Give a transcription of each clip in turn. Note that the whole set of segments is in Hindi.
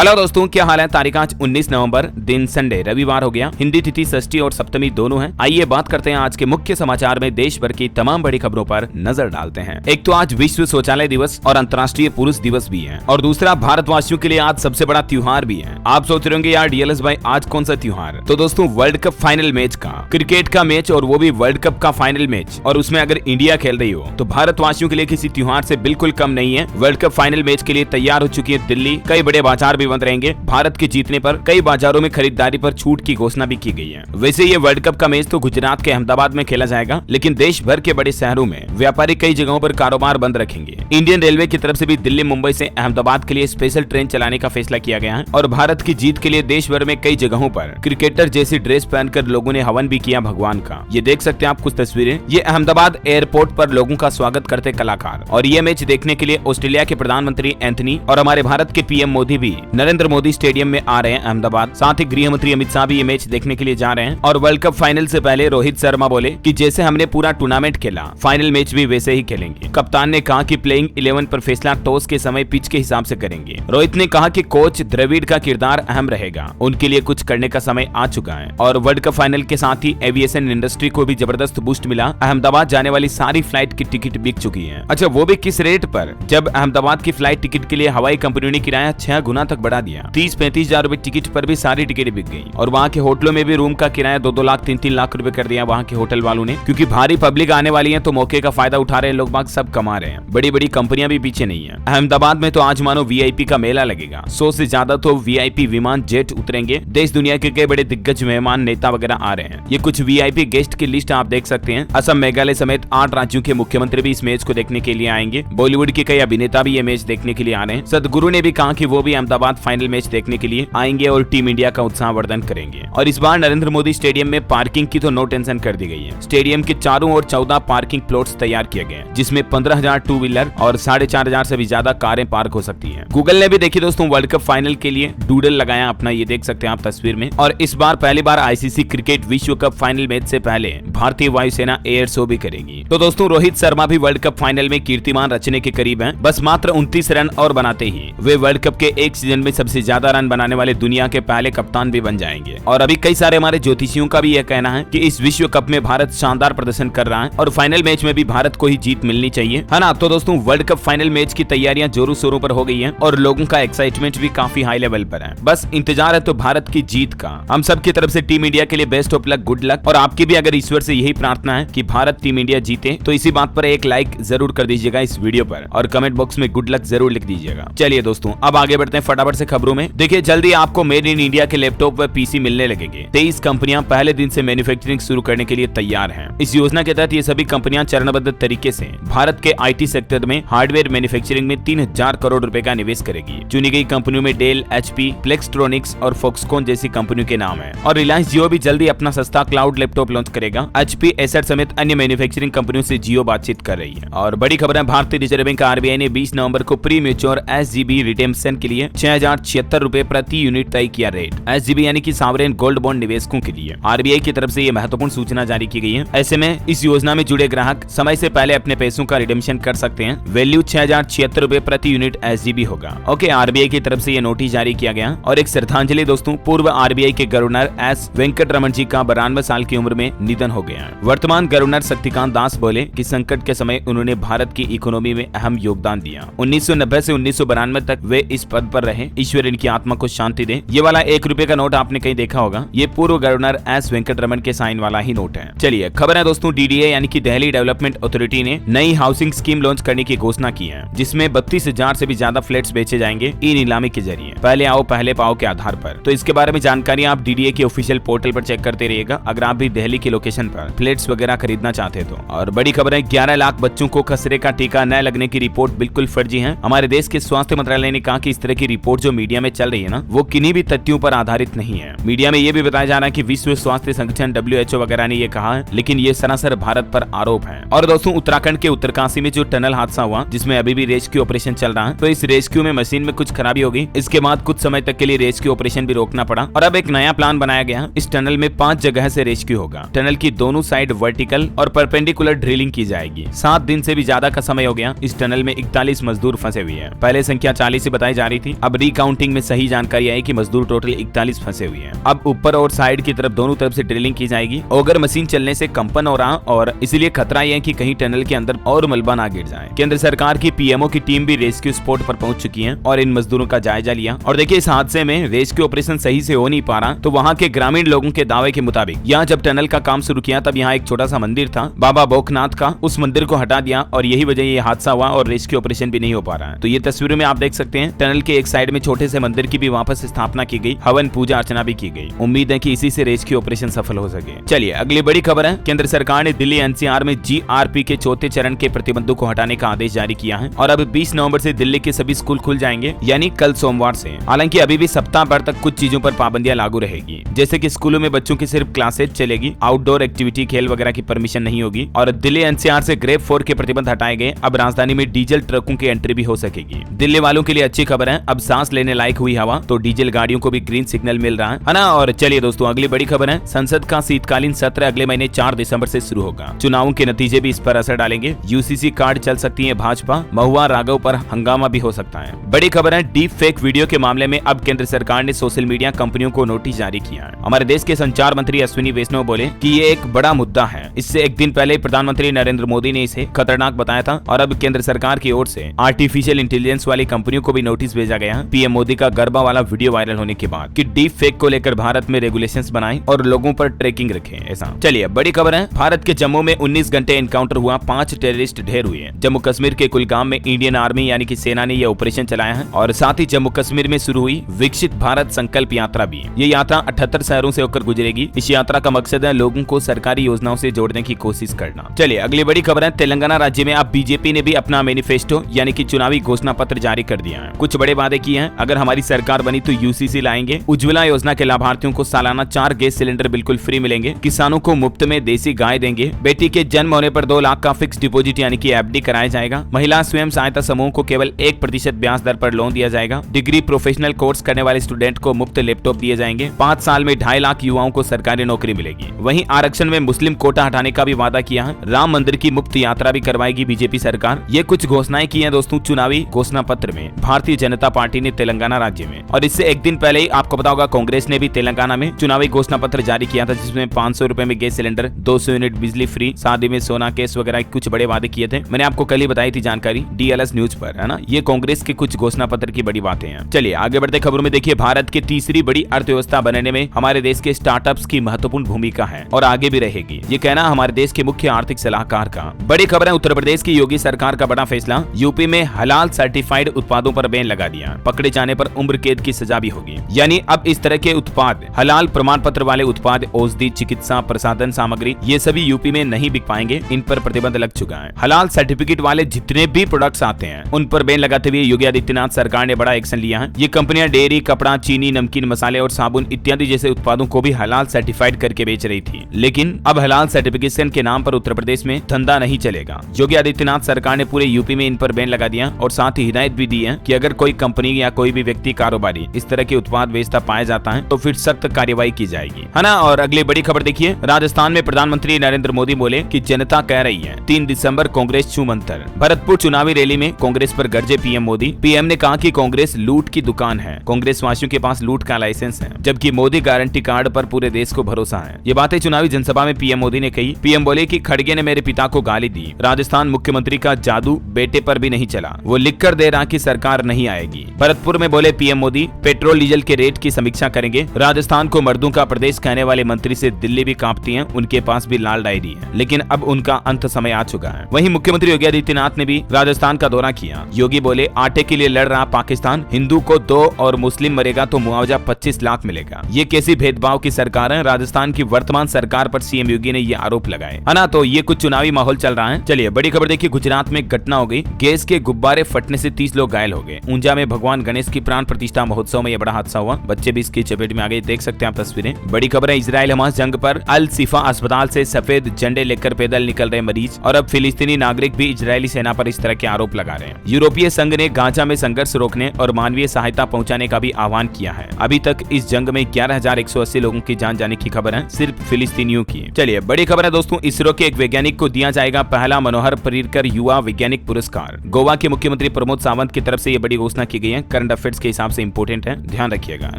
हेलो दोस्तों, क्या हाल है। तारीख आज 19 नवंबर, दिन संडे रविवार हो गया। हिंदी तिथि षष्ठी और सप्तमी दोनों है। आइए बात करते हैं आज के मुख्य समाचार में देश भर की तमाम बड़ी खबरों पर नजर डालते हैं। एक तो आज विश्व शौचालय दिवस और अंतर्राष्ट्रीय पुरुष दिवस भी है, और दूसरा भारतवासियों के लिए आज सबसे बड़ा त्योहार भी है। आप सोच रहे होंगे यार डीएलएस भाई आज कौन सा त्योहार। तो दोस्तों वर्ल्ड कप फाइनल मैच का, क्रिकेट का मैच, और वो भी वर्ल्ड कप का फाइनल मैच, और उसमें अगर इंडिया खेल रही हो तो भारतवासियों के लिए किसी त्योहार से बिल्कुल कम नहीं है। वर्ल्ड कप फाइनल मैच के लिए तैयार हो चुकी है दिल्ली। कई बड़े बाजार भी बंद रहेंगे। भारत के जीतने पर कई बाजारों में खरीदारी पर छूट की घोषणा भी की गई है। वैसे ये वर्ल्ड कप का मैच तो गुजरात के अहमदाबाद में खेला जाएगा, लेकिन देश भर के बड़े शहरों में व्यापारी कई जगहों पर कारोबार बंद रखेंगे। इंडियन रेलवे की तरफ से भी दिल्ली मुंबई से अहमदाबाद के लिए स्पेशल ट्रेन चलाने का फैसला किया गया है। और भारत की जीत के लिए देश भर में कई जगहों पर क्रिकेटर जैसी ड्रेस पहनकर लोगों ने हवन भी किया भगवान का। ये देख सकते हैं आप कुछ तस्वीरें। ये अहमदाबाद एयरपोर्ट पर लोगों का स्वागत करते कलाकार। और ये मैच देखने के लिए ऑस्ट्रेलिया के प्रधानमंत्री एंथनी और हमारे भारत के पीएम मोदी भी नरेंद्र मोदी स्टेडियम में आ रहे हैं अहमदाबाद। साथ ही गृह मंत्री अमित शाह भी ये मैच देखने के लिए जा रहे हैं। और वर्ल्ड कप फाइनल से पहले रोहित शर्मा बोले कि जैसे हमने पूरा टूर्नामेंट खेला, फाइनल मैच भी वैसे ही खेलेंगे। कप्तान ने कहा कि प्लेइंग 11 पर फैसला टॉस के समय पिच के हिसाब से करेंगे। रोहित ने कहा कि कोच द्रविड़ का किरदार अहम रहेगा, उनके लिए कुछ करने का समय आ चुका है। और वर्ल्ड कप फाइनल के साथ ही एविएशन इंडस्ट्री को भी जबरदस्त बूस्ट मिला। अहमदाबाद जाने वाली सारी फ्लाइट की टिकट बिक चुकी है। अच्छा, वो भी किस रेट पर, जब अहमदाबाद की फ्लाइट टिकट के लिए हवाई कंपनियों ने किराया 6 गुना तक बढ़ा दिया। 30-35 हजार रुपए टिकट पर भी सारी टिकट बिक गई। और वहाँ के होटलों में भी रूम का किराया 2-2 लाख 3-3 लाख रुपए कर दिया वहाँ के होटल वालों ने, क्योंकि भारी पब्लिक आने वाली है तो मौके का फायदा उठा रहे हैं लोग बाग, सब कमा रहे हैं। बड़ी बड़ी कंपनियां भी पीछे नहीं है। अहमदाबाद में तो आज मानो वीआईपी का मेला लगेगा। 100 से ज्यादा तो वीआईपी विमान जेट उतरेंगे। देश दुनिया के कई बड़े दिग्गज मेहमान नेता वगैरह आ रहे हैं। ये कुछ वीआईपी गेस्ट की लिस्ट आप देख सकते हैं। असम, मेघालय समेत 8 राज्यों के मुख्यमंत्री भी इस मैच को देखने के लिए आएंगे। बॉलीवुड के कई अभिनेता भी ये मैच देखने के लिए आ रहे हैं। सदगुरु ने भी कहा कि वो भी अहमदाबाद फाइनल मैच देखने के लिए आएंगे और टीम इंडिया का उत्साहवर्धन करेंगे। और इस बार नरेंद्र मोदी स्टेडियम में पार्किंग की तो नो टेंशन कर दी गई है। स्टेडियम के चारों ओर 14 पार्किंग प्लॉट्स तैयार किए गए हैं, जिसमें 15,000 टू व्हीलर और 4,500 से भी ज्यादा कारें पार्क हो सकती हैं। गूगल ने भी देखिए दोस्तों वर्ल्ड कप फाइनल के लिए डूडल लगाया अपना, ये देख सकते हैं आप तस्वीर में। और इस बार पहली बार आईसीसी क्रिकेट विश्व कप फाइनल मैच से पहले भारतीय वायुसेना एयर शो भी करेगी। तो दोस्तों रोहित शर्मा भी वर्ल्ड कप फाइनल में कीर्तिमान रचने के करीब हैं। बस मात्र 29 रन और बनाते ही वे वर्ल्ड कप के एक सीजन में सबसे ज्यादा रन बनाने वाले दुनिया के पहले कप्तान भी बन जाएंगे। और अभी कई सारे हमारे ज्योतिषियों का भी यह कहना है कि इस विश्व कप में भारत शानदार प्रदर्शन कर रहा है और फाइनल मैच में भी भारत को ही जीत मिलनी चाहिए, है ना। तो दोस्तों वर्ल्ड कप फाइनल मैच की तैयारियां जोरों शोरों पर हो गई हैं और लोगों का एक्साइटमेंट भी काफी हाई लेवल पर है। बस इंतजार है तो भारत की जीत का। हम सब की तरफ से टीम इंडिया के लिए best of luck, good luck. और आपकी भी अगर ईश्वर से यही प्रार्थना है कि भारत टीम इंडिया जीते, तो इसी बात पर एक लाइक जरूर कर दीजिएगा इस वीडियो पर, और कमेंट बॉक्स में गुड लक जरूर लिख दीजिएगा। चलिए दोस्तों अब आगे बढ़ते हैं फटाफट से खबरों में। देखिए जल्दी आपको मेड इन इंडिया के लैपटॉप व पीसी मिलने लगेंगे। 23 कंपनियां पहले दिन से मैन्युफैक्चरिंग शुरू करने के लिए तैयार हैं। इस योजना के तहत ये सभी कंपनियां चरणबद्ध तरीके से भारत के आईटी सेक्टर में हार्डवेयर मैन्युफैक्चरिंग में 3,000 करोड़ रुपए का निवेश करेगी। चुनी गई कंपनियों में डेल, एचपी, फ्लेक्सट्रॉनिक्स और फॉक्सकॉन जैसी कंपनियों के नाम है। और रिलायंस जियो भी जल्दी अपना सस्ता क्लाउड लैपटॉप लॉन्च करेगा। एचपी, एसर समेत अन्य मैन्युफैक्चरिंग कंपनियों से जियो बातचीत कर रही है। और बड़ी खबर है, भारतीय रिजर्व बैंक आरबीआई ने 20 नवंबर को प्री मैच्योर एसजीबी रिडेम्पशन के लिए 6,076 रुपए प्रति यूनिट तय किया रेट। एसजीबी यानी कि सॉवरेन गोल्ड बॉन्ड निवेशकों के लिए आरबीआई की तरफ से ये महत्वपूर्ण सूचना जारी की गई है। ऐसे में इस योजना में जुड़े ग्राहक समय से पहले अपने पैसों का रिडेम्पशन कर सकते हैं। वैल्यू 6,076 रुपए प्रति यूनिट एसजीबी होगा। ओके, आरबीआई की तरफ से ये नोटिस जारी किया गया। और एक श्रद्धांजलि दोस्तों, पूर्व आरबीआई के गवर्नर एस वेंकटरमण जी का 92 साल की उम्र में निधन हो गया। वर्तमान गवर्नर शक्तिकांत दास बोले कि संकट के समय उन्होंने भारत की इकोनॉमी में अहम योगदान दिया। 1990 से 1992 तक वे इस पद पर रहे। ईश्वर इनकी आत्मा को शांति दे। ये वाला 1 रुपए का नोट आपने कहीं देखा होगा, ये पूर्व गवर्नर एस वेंकटरमण के साइन वाला ही नोट है। चलिए खबर है दोस्तों, डीडीए यानी कि दिल्ली डेवलपमेंट अथॉरिटी ने नई हाउसिंग स्कीम लॉन्च करने की घोषणा की है, जिसमें 32,000 से भी ज्यादा फ्लैट्स बेचे जाएंगे ई नीलामी के जरिए, पहले आओ पहले पाओ के आधार पर। तो इसके बारे में जानकारी आप डीडीए के ऑफिशियल पोर्टल पर चेक करते रहिएगा, अगर आप भी दिल्ली की लोकेशन पर फ्लैट्स वगैरह खरीदना चाहते तो। और बड़ी खबर है, 11 लाख बच्चों को खसरे का टीका न लगने की रिपोर्ट बिल्कुल फर्जी है। हमारे देश के स्वास्थ्य मंत्रालय ने कहा कि इस तरह की रिपोर्ट जो मीडिया में चल रही है ना, वो किन्हीं भी तथ्यों पर आधारित नहीं है। मीडिया में ये भी बताया जा रहा है कि विश्व स्वास्थ्य संगठन WHO वगैरह ने ये कहा है, लेकिन ये सरासर भारत पर आरोप है। और दोस्तों उत्तराखंड के उत्तरकाशी में जो टनल हादसा हुआ, जिसमें अभी भी रेस्क्यू ऑपरेशन चल रहा है, तो इस रेस्क्यू में मशीन में कुछ खराबी होगी। इसके बाद कुछ समय तक के लिए रेस्क्यू ऑपरेशन भी रोकना पड़ा और अब एक नया प्लान बनाया गया। इस टनल में 5 जगह से रेस्क्यू होगा। टनल की दोनों साइड वर्टिकल और परपेंडिकुलर ड्रिलिंग की जाएगी। 7 दिन से भी ज्यादा का समय हो गया। इस टनल में 41 मजदूर फंसे हुए हैं। पहले संख्या 40 से बताई जा रही थी, अब काउंटिंग में सही जानकारी आई कि मजदूर टोटल 41 फंसे हुए हैं। अब ऊपर और साइड की तरफ दोनों तरफ से ड्रिलिंग की जाएगी। ऑगर मशीन चलने से कंपन हो रहा और इसलिए खतरा यह है कि कहीं टनल के अंदर और मलबा ना गिर जाए। केंद्र सरकार की पीएमओ की टीम भी रेस्क्यू स्पॉट पर पहुंच चुकी है और इन मजदूरों का जायजा लिया। और देखिए, इस हादसे में रेस्क्यू ऑपरेशन सही से हो नहीं पा रहा, तो वहाँ के ग्रामीण लोगों के दावे के मुताबिक यहाँ जब टनल का काम शुरू किया तब यहाँ एक छोटा सा मंदिर था बाबा भोकनाथ का, उस मंदिर को हटा दिया और यही वजह ये हादसा हुआ और रेस्क्यू ऑपरेशन भी नहीं हो पा रहा है। तो ये तस्वीरों में आप देख सकते हैं टनल के एक साइड में छोटे से मंदिर की भी वापस स्थापना की गई, हवन पूजा अर्चना भी की गई। उम्मीद है कि इसी से रेस्क्यू ऑपरेशन सफल हो सके। चलिए अगली बड़ी खबर है, केंद्र सरकार ने दिल्ली एनसीआर में जीआरपी के चौथे चरण के प्रतिबंधों को हटाने का आदेश जारी किया है और अब 20 नवंबर से दिल्ली के सभी स्कूल खुल जाएंगे, यानी कल सोमवार से। हालांकि अभी भी सप्ताह भर तक कुछ चीजों पर पाबंदियां लागू रहेगी, जैसे कि स्कूलों में बच्चों की सिर्फ क्लासेज चलेगी, आउटडोर एक्टिविटी खेल वगैरह की परमिशन नहीं होगी और दिल्ली एनसीआर से ग्रेप 4 के प्रतिबंध हटाए गए। अब राजधानी में डीजल ट्रकों की एंट्री भी हो सकेगी। दिल्ली वालों के लिए अच्छी खबर है, अब सांस लेने लायक हुई हवा, तो डीजल गाड़ियों को भी ग्रीन सिग्नल मिल रहा है ना। और चलिए दोस्तों, अगली बड़ी खबर है, संसद का शीतकालीन सत्र अगले महीने 4 दिसंबर से शुरू होगा। चुनावों के नतीजे भी इस पर असर डालेंगे। यूसीसी कार्ड चल सकती है भाजपा, महुआ राघव पर हंगामा भी हो सकता है। बड़ी खबर है, डीप फेक वीडियो के मामले में अब केंद्र सरकार ने सोशल मीडिया कंपनियों को नोटिस जारी किया है। हमारे देश के संचार मंत्री अश्विनी वैष्णव बोले कि ये एक बड़ा मुद्दा है। इससे एक दिन पहले प्रधानमंत्री नरेंद्र मोदी ने इसे खतरनाक बताया था और अब केंद्र सरकार की ओर से आर्टिफिशियल इंटेलिजेंस वाली कंपनियों को भी नोटिस भेजा गया है पीएम मोदी का गरबा वाला वीडियो वायरल होने के बाद कि डीप फेक को लेकर भारत में रेगुलेशंस बनाएं और लोगों पर ट्रैकिंग रखें। ऐसा चलिए बड़ी खबर है, भारत के जम्मू में 19 घंटे एनकाउंटर हुआ, 5 टेररिस्ट ढेर हुए। जम्मू कश्मीर के कुलगाम में इंडियन आर्मी यानी कि सेना ने यह ऑपरेशन चलाया है और साथ ही जम्मू कश्मीर में शुरू हुई विकसित भारत संकल्प यात्रा भी। ये यात्रा 78 शहरों से होकर गुजरेगी। इस यात्रा का मकसद है लोगों को सरकारी योजनाओं से जोड़ने की कोशिश करना। चलिए अगली बड़ी खबर है, तेलंगाना राज्य में अब बीजेपी ने भी अपना मैनिफेस्टो यानी कि चुनावी घोषणा पत्र जारी कर दिया है। कुछ बड़े वादे किए हैं, अगर हमारी सरकार बनी तो यूसीसी लाएंगे, उज्ज्वला योजना के लाभार्थियों को सालाना 4 गैस सिलेंडर बिल्कुल फ्री मिलेंगे, किसानों को मुफ्त में देसी गाय देंगे, बेटी के जन्म होने पर 2 लाख का फिक्स डिपॉजिट यानी कि एफडी कराया जाएगा, महिला स्वयं सहायता समूह को केवल 1% ब्याज दर पर लोन दिया जाएगा, डिग्री प्रोफेशनल कोर्स करने वाले स्टूडेंट को मुफ्त लैपटॉप दिए जाएंगे, 5 साल में 2.5 लाख युवाओं को सरकारी नौकरी मिलेगी। वहीं आरक्षण में मुस्लिम कोटा हटाने का भी वादा किया है, राम मंदिर की मुफ्त यात्रा भी करवाएगी बीजेपी सरकार। ये कुछ घोषणाएं की हैं दोस्तों चुनावी घोषणा पत्र में भारतीय जनता पार्टी ने तेलंगाना राज्य में। और इससे एक दिन पहले ही आपको पता होगा कांग्रेस ने भी तेलंगाना में चुनावी घोषणा पत्र जारी किया था, जिसमें 500 रुपए में गैस सिलेंडर, 200 यूनिट बिजली फ्री, शादी में सोना केस वगैरह कुछ बड़े वादे किए थे। मैंने आपको कल ही बताई थी जानकारी डीएलएस न्यूज पर, है ना। ये कांग्रेस के कुछ घोषणा पत्र की बड़ी बातें हैं। चलिए आगे बढ़ते खबरों में देखिए, भारत की तीसरी बड़ी अर्थव्यवस्था बनने में हमारे देश के स्टार्टअप्स की महत्वपूर्ण भूमिका है और आगे भी रहेगी, ये कहना हमारे देश के मुख्य आर्थिक सलाहकार का। बड़ी खबर है, उत्तर प्रदेश की योगी सरकार का बड़ा फैसला, यूपी में हलाल सर्टिफाइड उत्पादों पर बैन लगा दिया, पकड़े जाने पर उम्र कैद की सजा भी होगी। यानी अब इस तरह के उत्पाद, हलाल प्रमाण पत्र वाले उत्पाद, औषधि, चिकित्सा प्रसाधन सामग्री, ये सभी यूपी में नहीं बिक पाएंगे, इन पर प्रतिबंध लग चुका है। हलाल सर्टिफिकेट वाले जितने भी प्रोडक्ट्स आते हैं उन पर बैन लगाते हुए योगी आदित्यनाथ सरकार ने बड़ा एक्शन लिया है। ये कंपनियां डेयरी, कपड़ा, चीनी, नमकीन, मसाले और साबुन इत्यादि जैसे उत्पादों को भी हलाल सर्टिफाइड करके बेच रही थी, लेकिन अब हलाल सर्टिफिकेशन के नाम पर उत्तर प्रदेश में धंधा नहीं चलेगा। योगी आदित्यनाथ सरकार ने पूरे यूपी में इन पर बैन लगा दिया और साथ ही हिदायत भी दी है कि अगर कोई कंपनी या कोई भी व्यक्ति, कारोबारी इस तरह के उत्पाद बेचता पाया जाता है तो फिर सख्त कार्रवाई की जाएगी, है ना। और अगली बड़ी खबर देखिए, राजस्थान में प्रधानमंत्री नरेंद्र मोदी बोले कि जनता कह रही है 3 दिसंबर कांग्रेस छू मंतर। भरतपुर चुनावी रैली में कांग्रेस पर गरजे पीएम मोदी। पीएम ने कहा कि कांग्रेस लूट की दुकान है, कांग्रेस वासियों के पास लूट का लाइसेंस है, जबकि मोदी गारंटी कार्ड पर पूरे देश को भरोसा है। ये बातें चुनावी जनसभा में पीएम मोदी ने कही। पीएम बोले कि खड़गे ने मेरे पिता को गाली दी, राजस्थान मुख्यमंत्री का जादू बेटे पर भी नहीं चला, वो लिखकर दे रहा कि सरकार नहीं आएगी। भरतपुर में बोले पीएम मोदी, पेट्रोल डीजल के रेट की समीक्षा करेंगे। राजस्थान को मर्दों का प्रदेश कहने वाले मंत्री से दिल्ली भी कांपती है, उनके पास भी लाल डायरी है, लेकिन अब उनका अंत समय आ चुका है। वहीं मुख्यमंत्री योगी आदित्यनाथ ने भी राजस्थान का दौरा किया। योगी बोले आटे के लिए लड़ रहा पाकिस्तान, हिंदू को 2 और मुस्लिम मरेगा तो मुआवजा 25 लाख मिलेगा। ये कैसी भेदभाव की सरकार है। राजस्थान की वर्तमान सरकार पर सीएम योगी ने ये आरोप लगाए, है ना। तो ये कुछ चुनावी माहौल चल रहा है। चलिए बड़ी खबर देखिए, गुजरात में घटना हो गई, गैस के गुब्बारे फटने से 30 लोग घायल हो गए। ऊंझा में भगवान गणेश की प्राण प्रतिष्ठा महोत्सव में यह बड़ा हादसा हुआ, बच्चे भी इसकी चपेट में आ गए, देख सकते हैं आप तस्वीरें। बड़ी खबर है, इजराइल हमास जंग पर अल सिफा अस्पताल से सफेद झंडे लेकर पैदल निकल रहे मरीज और अब फिलिस्तीनी नागरिक भी इजरायली सेना पर इस तरह के आरोप लगा रहे हैं। यूरोपीय संघ ने गाजा में संघर्ष रोकने और मानवीय सहायता पहुंचाने का भी आह्वान किया है। अभी तक इस जंग में 11,180 लोगों की जान जाने की खबर है, सिर्फ फिलिस्तीनियों की। चलिए बड़ी खबर है दोस्तों, इसरो के एक वैज्ञानिक को दिया जाएगा पहला मनोहर पर्रिकर युवा वैज्ञानिक पुरस्कार। गोवा के मुख्यमंत्री प्रमोद सावंत की तरफ से ये बड़ी घोषणा की गई है। करंट अफेयर्स के हिसाब से इंपोर्टेंट है, ध्यान रखिएगा, है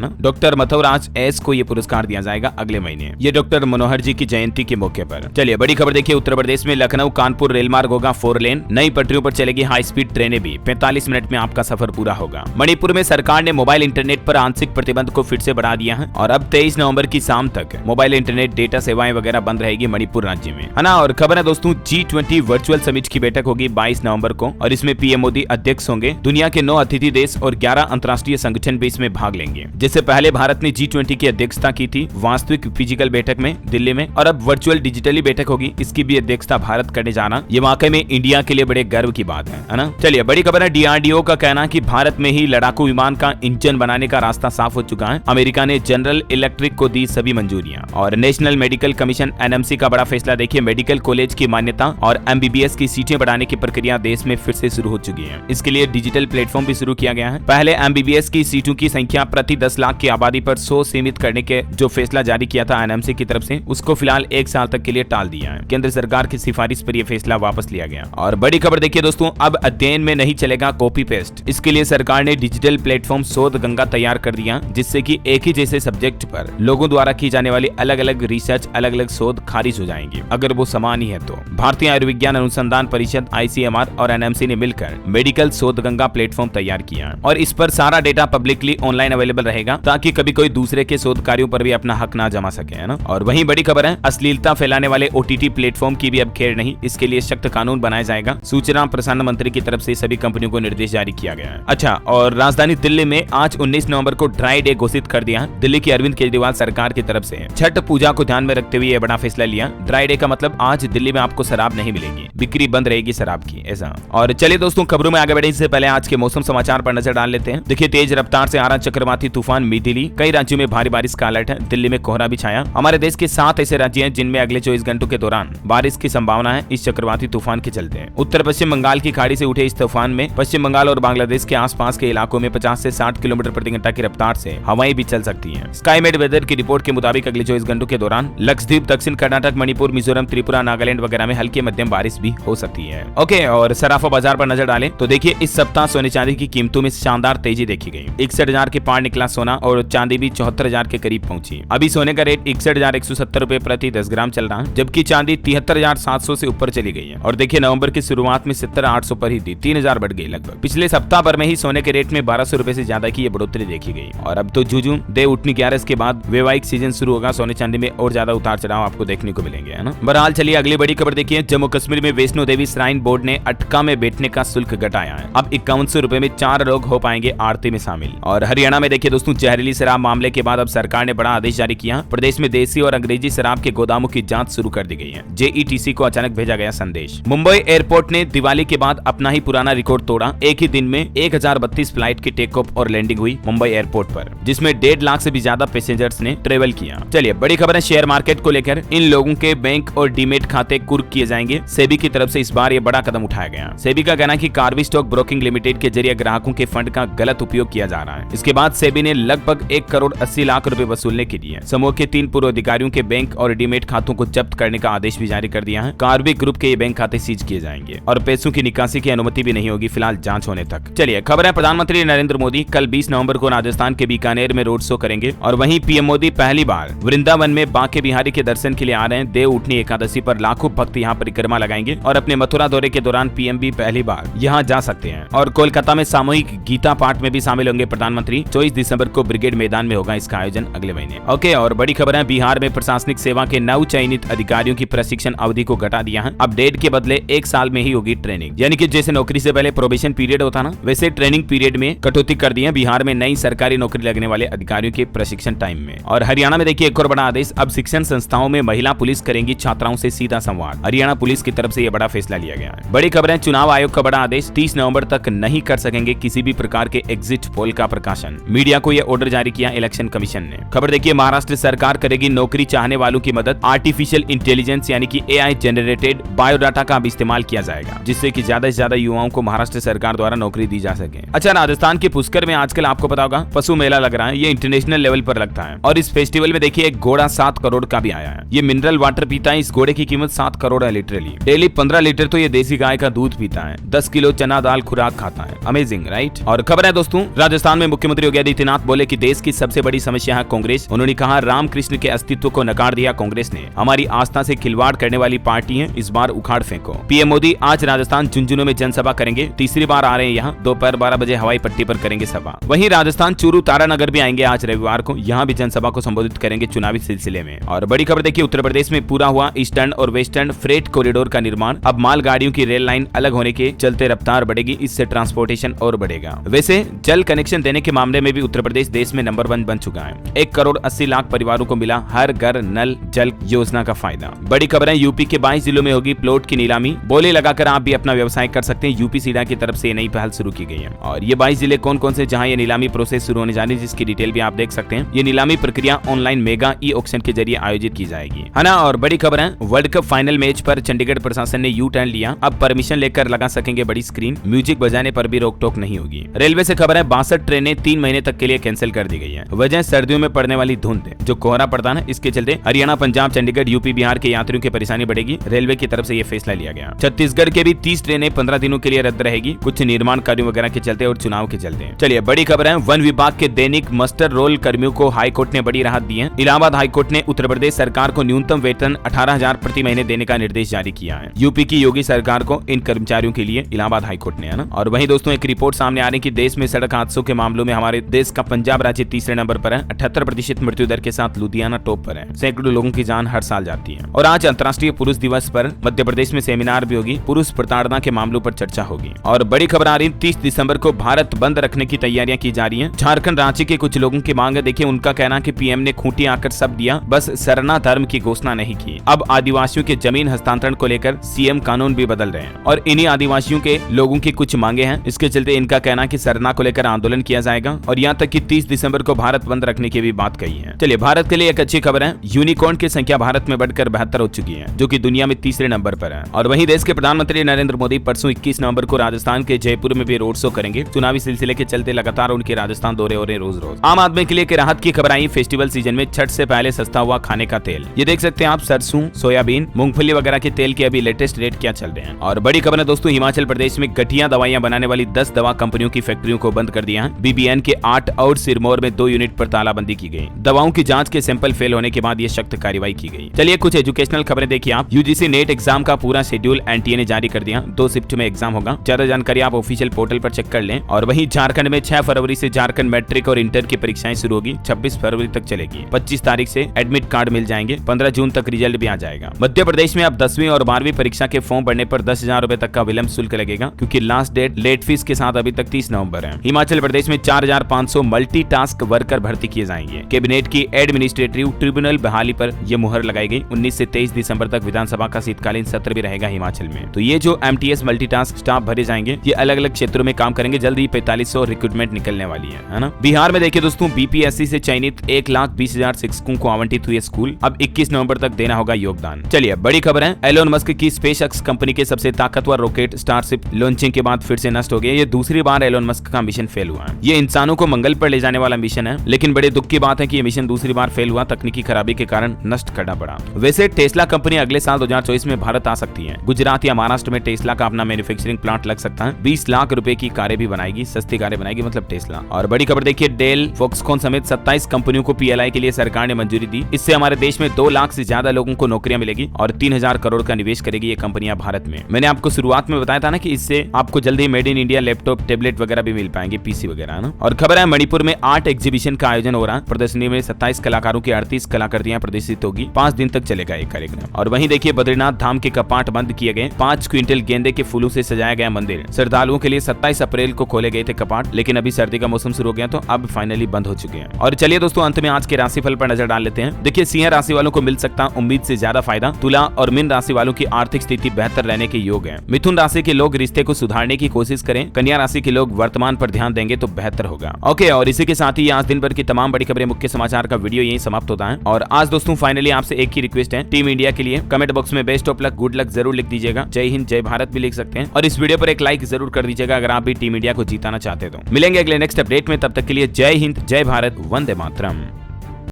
ना। डॉक्टर मथुराज एस को ये पुरस्कार दिया जाएगा अगले महीने, ये डॉक्टर मनोहर जी की जयंती के मौके पर। चलिए बड़ी खबर देखिए, उत्तर प्रदेश में लखनऊ कानपुर रेल मार्ग होगा 4 लेन, नई पटरियों पर चलेगी हाई स्पीड ट्रेनें भी, 45 मिनट में आपका सफर पूरा होगा। मणिपुर में सरकार ने मोबाइल इंटरनेट पर आंशिक प्रतिबंध को फिर से बढ़ा दिया है और अब 23 नवंबर की शाम तक मोबाइल इंटरनेट डेटा सेवाएं वगैरह बंद रहेगी मणिपुर राज्य में, है ना। और खबर है दोस्तों, G20 वर्चुअल समिट की बैठक होगी 22 नवंबर को और इसमें पीएम मोदी अध्यक्ष होंगे। दुनिया के 9 अतिथि देश और 11 अंतर्राष्ट्रीय संगठन भी इसमें भाग लेंगे। जिससे पहले भारत ने G20 की अध्यक्षता की थी वास्तविक फिजिकल बैठक में दिल्ली में, और अब वर्चुअल डिजिटली बैठक होगी, इसकी भी अध्यक्षता भारत करने जाना ये वाकई में इंडिया के लिए बड़े गर्व की बात है ना। चलिए बड़ी खबर है, DRDO का कहना कि भारत में ही लड़ाकू विमान का इंजन बनाने का रास्ता साफ हो चुका है। अमेरिका ने जनरल इलेक्ट्रिक को दी सभी मंजूरियां। और नेशनल मेडिकल कमीशन NMC का बड़ा फैसला देखिए, मेडिकल कॉलेज की मान्यता और MBBS की सीटें बढ़ाने की प्रक्रिया देश में फिर से शुरू हो चुकी है। इसके लिए डिजिटल प्लेटफॉर्म भी शुरू किया गया है। पहले MBBS की सीटों की संख्या प्रति 10 लाख की आबादी पर 100 सीमित करने के जो फैसला जारी किया था NMC की तरफ से, उसको फिलहाल 1 साल तक के लिए टाल दिया है। केंद्र सरकार की सिफारिश पर यह फैसला वापस लिया गया। और बड़ी खबर देखिए दोस्तों, अब अध्ययन में नहीं चलेगा कॉपी पेस्ट। इसके लिए सरकार ने डिजिटल प्लेटफॉर्म शोध गंगा तैयार कर दिया, जिससे कि एक ही जैसे सब्जेक्ट पर लोगों द्वारा की जाने वाली अलग अलग रिसर्च, अलग अलग शोध खारिज हो जाएंगी अगर वो समान ही है तो। भारतीय आयुर्विज्ञान अनुसंधान परिषद ICMR और NMC ने मिलकर मेडिकल शोध गंगा प्लेटफॉर्म तैयार किया और इस पर सारा डेटा पब्लिकली ऑनलाइन अवेलेबल रहेगा, ताकि कभी कोई दूसरे के शोध कार्यों पर भी अपना हक ना जमा सके, है ना। और वहीं बड़ी खबर है, अश्लीलता फैलाने वाले OTT प्लेटफॉर्म की भी अब खैर नहीं, इसके लिए सख्त कानून बनाया जाएगा। सूचना प्रसारण मंत्री की तरफ से सभी कंपनियों को निर्देश जारी किया गया है। अच्छा, और राजधानी दिल्ली में आज 19 नवंबर को ड्राई डे घोषित कर दिया। दिल्ली की अरविंद केजरीवाल सरकार की तरफ से छठ पूजा को ध्यान में रखते हुए यह बड़ा फैसला लिया। ड्राई डे का मतलब आज दिल्ली में आपको शराब नहीं मिलेगी, बिक्री बंद रहेगी शराब की, ऐसा। और चलिए दोस्तों, खबरों में आगे बढ़ने से पहले आज के मौसम समाचार पर नजर डाल लेते हैं। देखिए, तेज रफ्तार से आ रहा चक्रवाती तूफान मिथिली, कई राज्यों में भारी बारिश का अलर्ट है। दिल्ली में कोहरा भी छाया। हमारे देश के 7 ऐसे राज्य हैं जिनमें अगले 24 घंटों के दौरान बारिश की संभावना है इस चक्रवाती तूफान के चलते। उत्तर पश्चिम बंगाल की खाड़ी से उठे इस तूफान में पश्चिम बंगाल और बांग्लादेश के आसपास के इलाकों में 50 से 60 किलोमीटर प्रति घंटा की रफ्तार से हवाएं भी चल सकती हैं। स्काईमेट वेदर की रिपोर्ट के मुताबिक अगले 24 घंटों के दौरान लक्षद्वीप, दक्षिण कर्नाटक, मणिपुर, मिजोरम, त्रिपुरा, नागालैंड वगैरह में हल्की मध्यम बारिश भी हो सकती है। ओके, और सराफा बाजार पर नजर डालें तो देखिए, इस सप्ताह सोने चांदी की कीमतों में शानदार तेजी देखी गई। 61,000 के पार निकला सोना और चांदी भी 74,000 के करीब पहुंची। अभी सोने का रेट 61,170 रुपए प्रति 10 ग्राम चल रहा है, जबकि चांदी 73,700 से ऊपर चली गई है। और देखिए, नवंबर की शुरुआत में 70,800 पर ही थी, 3,000 बढ़ गई लगभग। पिछले सप्ताह भर में ही सोने के रेट में 1200 रुपए से ज्यादा की बढ़ोतरी देखी गई। और अब तो जूझू देव उठनी 11 के बाद वैवाहिक सीजन शुरू होगा, सोने चांदी में और ज्यादा उतार चढ़ाव आपको देखने को मिलेंगे, है ना। बहरहाल चलिए अगली बड़ी खबर देखिए, जम्मू कश्मीर में वैष्णो देवी श्राइन बोर्ड ने अटका में बैठने का शुल्क घटाया है। अब 5100 रुपए में 4 लोग हो पाएंगे आरती में शामिल। और हरियाणा में देखिए दोस्तों, जहरीली शराब मामले के बाद अब सरकार ने बड़ा आदेश जारी किया। प्रदेश में देसी और अंग्रेजी शराब के गोदामों की जांच शुरू कर दी गई है। JETC को अचानक भेजा गया संदेश। मुंबई एयरपोर्ट ने दिवाली के बाद अपना ही पुराना रिकॉर्ड तोड़ा। एक ही दिन में 1032 फ्लाइट की टेक ऑफ और लैंडिंग हुई मुंबई एयरपोर्ट पर, जिसमें 1.5 लाख से भी ज्यादा पैसेंजर्स ने ट्रेवल किया। चलिए बड़ी खबर है शेयर मार्केट को लेकर, इन लोगों के बैंक और डीमेट खाते कुर्क किए जाएंगे। सेबी की तरफ से इस बार ये बड़ा कदम उठाया गया। सेबी का कहना है कि कार्वी स्टॉक ब्रोकिंग लिमिटेड के जरिए ग्राहकों के फंड का गलत उपयोग किया जा रहा है। इसके बाद सेबी ने लगभग 1 करोड़ 80 लाख रुपए वसूलने के लिए समूह के 3 पूर्व अधिकारियों के बैंक और डीमेट खातों को जब्त करने का आदेश भी जारी कर दिया है। कार्वी ग्रुप के ये बैंक खाते सीज किए जाएंगे और पैसों की निकासी की अनुमति भी नहीं होगी, फिलहाल जांच होने तक। चलिए खबर है, प्रधानमंत्री नरेंद्र मोदी कल 20 नवंबर को राजस्थान के बीकानेर में रोड शो करेंगे और वहीं पीएम मोदी पहली बार वृंदावन में बांके बिहारी के दर्शन के लिए आ रहे हैं। देव उठनी एकादशी पर लाखों भक्त यहाँ परिक्रमा लगाएंगे और अपने मथुरा दौरे के दौरान पीएम भी पहली बार यहाँ जा सकते हैं। और कोलकाता में सामूहिक गीता पाठ में भी शामिल होंगे प्रधानमंत्री। 24 दिसंबर को ब्रिगेड मैदान में होगा इसका आयोजन अगले महीने। ओके, और बड़ी खबर है, बिहार में प्रशासनिक सेवा के नव चयनित अधिकारियों की प्रशिक्षण अवधि को घटा दिया है। अब 1.5 के बदले 1 साल में ही होगी ट्रेनिंग, यानी कि जैसे नौकरी से पहले प्रोबेशन पीरियड होता ना, वैसे ट्रेनिंग पीरियड में कटौती कर दी है बिहार में नई सरकारी नौकरी लगने वाले अधिकारियों के प्रशिक्षण टाइम में। और हरियाणा में देखिए एक और बड़ा आदेश, अब शिक्षण संस्थाओं में महिला पुलिस करेंगी छात्राओं से सीधा संवाद। हरियाणा पुलिस की तरफ से यह बड़ा फैसला लिया गया है। बड़ी खबर है, चुनाव आयोग का बड़ा आदेश, 30 नवंबर तक नहीं कर सकेंगे किसी भी प्रकार के एग्जिट पोल का प्रकाशन। मीडिया को यह ऑर्डर जारी किया इलेक्शन कमीशन ने। खबर देखिए, महाराष्ट्र सरकार करेगी नौकरी चाहने वालों की मदद। आर्टिफिशियल इंटेलिजेंस यानी कि AI जनरेटेड बायोडाटा का अब इस्तेमाल किया जाएगा, जिससे कि ज्यादा से ज्यादा युवाओं को महाराष्ट्र सरकार द्वारा नौकरी दी जा सके। अच्छा, राजस्थान के पुष्कर में आजकल आपको पता होगा पशु मेला लग रहा है। ये इंटरनेशनल लेवल पर लगता है और इस फेस्टिवल में देखिए एक घोड़ा 7 करोड़ का भी आया है। ये मिनरल वाटर पीता है। इस घोड़े की कीमत 7 करोड़ है लिटरली। डेली 15 लीटर तो ये देसी गाय का दूध पीता है, 10 किलो चना दाल खुराक खाता है। Amazing right. और और खबर है दोस्तों, राजस्थान में मुख्यमंत्री योगी आदित्यनाथ बोले कि देश की सबसे बड़ी समस्या है कांग्रेस। उन्होंने कहा, रामकृष्ण के अस्तित्व को नकार दिया कांग्रेस ने, हमारी आस्था से खिलवाड़ करने वाली पार्टी है, इस बार उखाड़ फेंको। पीएम मोदी आज राजस्थान झुंझुनू में जनसभा करेंगे, तीसरी बार आ रहे हैं यहाँ, दोपहर 12 बजे हवाई पट्टी पर करेंगे सभा। वहीं राजस्थान चूरू तारानगर भी आएंगे आज रविवार को, यहाँ भी जनसभा को संबोधित करेंगे चुनावी सिलसिले में। और बड़ी खबर देखिए, उत्तर प्रदेश में पूरा हुआ ईस्टर्न और वेस्टर्न फ्रेट कॉरिडोर का निर्माण। अब मालगाड़ियों की रेल लाइन अलग होने के चलते रफ्तार बढ़ेगी, इससे ट्रांसपोर्टेशन और बढ़ेगा। वैसे जल कनेक्शन देने के मामले में भी उत्तर प्रदेश देश में नंबर 1 बन चुका है। 1 करोड़ 80 लाख परिवारों को मिला हर घर नल जल योजना का फायदा। बड़ी खबर है, यूपी के 22 जिलों में होगी प्लॉट की नीलामी। बोले लगाकर आप भी अपना व्यवसाय कर सकते हैं। यूपी सीडा की तरफ से ये नई पहल शुरू की गई है। और ये 22 जिले कौन कौन से जहां ये नीलामी प्रोसेस शुरू होने जा रही है, जिसकी डिटेल भी आप देख सकते हैं। ये नीलामी प्रक्रिया ऑनलाइन मेगा ई ऑक्शन के जरिए आयोजित की जाएगी, है ना। और बड़ी खबर है, वर्ल्ड कप फाइनल मैच पर चंडीगढ़ प्रशासन ने यू टर्न लिया। अब परमिशन लेकर लगा सकेंगे बड़ी स्क्रीन, म्यूजिक बजाने पर भी रोक टोक नहीं होगी। रेलवे से खबर है, 62 ट्रेनें 3 महीने तक के लिए कैंसिल कर दी गई है। वजह सर्दियों में पड़ने वाली धुंध, जो कोहरा पड़ता है, इसके चलते हरियाणा, पंजाब, चंडीगढ़, यूपी, बिहार के यात्रियों की परेशानी बढ़ेगी। रेलवे की तरफ से यह फैसला लिया गया। छत्तीसगढ़ के भी 30 ट्रेनें 15 दिनों के लिए रद्द रहेगी, कुछ निर्माण कार्यों वगैरह के चलते और चुनाव के चलते। चलिए बड़ी खबर है, वन विभाग के दैनिक मस्टर रोल कर्मियों को हाईकोर्ट ने बड़ी राहत दी है। इलाहाबाद हाईकोर्ट ने उत्तर प्रदेश सरकार को न्यूनतम वेतन 18,000 प्रति महीने देने का निर्देश जारी किया है। यूपी की योगी सरकार को इन कर्मचारियों के लिए इलाहाबाद हाईकोर्ट ने, है ना। और वहीं दोस्तों एक रिपोर्ट सामने आ रही है कि देश में सड़क हादसों के मामलों में हमारे देश का पंजाब राज्य तीसरे नंबर पर है। 78% मृत्यु दर के साथ लुधियाना टॉप पर है। सैकड़ों लोगों की जान हर साल जाती है। और आज अंतर्राष्ट्रीय पुरुष दिवस पर मध्य प्रदेश में सेमिनार भी होगी, पुरुष प्रताड़ना के मामलों पर चर्चा होगी। और बड़ी खबर आ रही, 30 दिसंबर को भारत बंद रखने की तैयारियां की जा रही हैं। झारखंड रांची के कुछ लोगों की मांग है, देखिए उनका कहना कि पीएम ने खूंटी आकर सब दिया, बस सरना धर्म की घोषणा नहीं की। अब आदिवासियों के जमीन हस्तांतरण को लेकर सीएम कानून भी बदल रहे हैं और इन्हीं आदिवासियों के लोगों की कुछ मांगे हैं। इसके चलते इनका कहना कि सरना को लेकर आंदोलन किया जाएगा और यहाँ तक कि 30 दिसंबर को भारत बंद रखने की भी बात कही है। चलिए भारत के लिए एक अच्छी खबर है, यूनिकॉर्न की संख्या भारत में बढ़कर 72 हो चुकी है, जो कि दुनिया में तीसरे नंबर पर है। और वहीं देश के प्रधानमंत्री नरेंद्र मोदी परसों 21 नवंबर को राजस्थान के जयपुर में भी रोड शो करेंगे। चुनावी सिलसिले के चलते लगातार उनके राजस्थान दौरे हो रहे रोज रोज। आम आदमी के लिए राहत की खबर आई, फेस्टिवल सीजन में छठ से पहले सस्ता हुआ खाने का तेल। ये देख सकते हैं आप, सरसों, सोयाबीन, मूंगफली वगैरह के तेल के अभी लेटेस्ट रेट क्या चल रहे हैं। और बड़ी खबर है दोस्तों, हिमाचल प्रदेश में घटिया दवाइयां बनाने वाली 10 दवा कंपनियों की फैक्ट्रियों को बंद कर दिया है। बीबीएन के 8 और सिरमौर में 2 यूनिट पर तालाबंदी की गई। दवाओं की जांच के सैंपल फेल होने के बाद ये सख्त कार्रवाई की गई। चलिए कुछ एजुकेशनल खबरें देखिए आप। यूजीसी नेट एग्जाम का पूरा शेड्यूल एनटीए ने जारी कर दिया, 2 शिफ्ट में एग्जाम होगा। ज्यादा जानकारी आप ऑफिशियल पोर्टल पर चेक कर लें। और वहीं झारखंड में 6 फरवरी से झारखंड मैट्रिक और इंटर की परीक्षाएं शुरू होगी, 26 फरवरी तक चलेगी। 25 तारीख से एडमिट कार्ड मिल जाएंगे, 15 जून तक रिजल्ट भी आ जाएगा। मध्य प्रदेश में अब 10वीं और 12वीं परीक्षा के फॉर्म भरने पर 10,000 रुपए तक का विलंब शुल्क लगेगा, क्योंकि लास्ट डेट लेट फीस के साथ अभी तक 30 नवंबर है। हिमाचल प्रदेश में 4,500 मल्टीटास्क वर्कर भर्ती किए जाएंगे। कैबिनेट की एडमिनिस्ट्रेटिव ट्रिब्यूनल बहाली पर यह मुहर लगाई गई। 19 से 23 दिसंबर तक विधानसभा का शीतकालीन सत्र भी रहेगा हिमाचल में। तो ये जो एमटीएस मल्टीटास्क स्टाफ भरे जाएंगे, ये अलग अलग क्षेत्रों में काम करेंगे। जल्द ही 4500 रिक्रूटमेंट निकलने वाली है ना। बिहार में देखिए दोस्तों, बीपीएससी से चयनित 1,20,000 शिक्षकों को आवंटित हुए स्कूल। अब 21 नवंबर तक देना होगा योगदान। चलिए बड़ी खबर है, एलोन मस्क की स्पेसएक्स कंपनी के सबसे ताकतवर रॉकेट स्टारशिप लॉन्चिंग के बाद फिर से नष्ट हो गया। ये दूसरी बार एलोन मस्क का मिशन फेल हुआ है। ये इंसानों को मंगल पर ले जाने वाला मिशन है, लेकिन बड़े दुख की बात है कि ये मिशन दूसरी बार फेल हुआ, तकनीकी खराबी के कारण नष्ट करना पड़ा। वैसे टेस्ला कंपनी अगले साल 2024 में भारत आ सकती है। गुजरात या महाराष्ट्र में टेस्ला का अपना मैन्युफैक्चरिंग प्लांट लग सकता है। 20 लाख रुपए की कारें भी बनाएगी, सस्ती कारें बनाएगी मतलब टेस्ला। और बड़ी खबर देखिए, डेल, फॉक्सकॉन समेत 27 कंपनियों को पीएलआई के लिए सरकार ने मंजूरी दी। इससे हमारे देश में 2 लाख से ज्यादा लोगों को नौकरियां मिलेगी और 3,000 करोड़ का निवेश करेगी ये कंपनियां भारत में। मैंने आपको शुरुआत में बताया था ना कि इससे आपको जल्दी made in India laptop, tablet वगैरह भी मिल पाएंगे, पीसी वगैरह ना। और खबर है, मणिपुर में आर्ट एग्जीबिशन का आयोजन हो रहा है। प्रदर्शनी में 27 कलाकारों की 38 कलाकृतियां प्रदर्शित होगी। 5 दिन तक चलेगा ये कार्यक्रम। और वहीं देखिए, बद्रीनाथ धाम के कपाट बंद किए गए। 5 क्विंटल गेंदे के फूलों से सजाया गया मंदिर। श्रद्धालुओं के लिए 27 अप्रैल को खोले गए थे कपाट, लेकिन अभी सर्दी का मौसम शुरू हो गया तो अब फाइनली बंद हो चुके हैं। और चलिए दोस्तों, अंत में आज के राशिफल पर नजर डाल लेते हैं। देखिए, सिंह राशि वालों को मिल सकता उम्मीद से ज्यादा फायदा। तुला और मीन राशि वालों की आर्थिक स्थिति बेहतर रहने के योग है। मिथुन राशि के लोग रिश्ते को सुधारने की कोशिश करें। कन्या राशि के लोग वर्तमान पर ध्यान देंगे तो बेहतर होगा। ओके, और इसी के साथ ही आज दिन भर की तमाम बड़ी खबरें, मुख्य समाचार का वीडियो यही समाप्त होता है। और आज दोस्तों फाइनली आपसे एक ही रिक्वेस्ट है, टीम इंडिया के लिए कमेंट बॉक्स में best of luck, good luck जरूर लिख दीजिएगा। जय हिंद, जय भारत भी लिख सकते हैं। और इस वीडियो पर एक लाइक जरूर कर दीजिएगा अगर आप भी टीम इंडिया को जीताना चाहते हो। मिलेंगे अगले नेक्स्ट अपडेट में, तब तक के लिए जय हिंद, जय भारत, वंदे मातरम।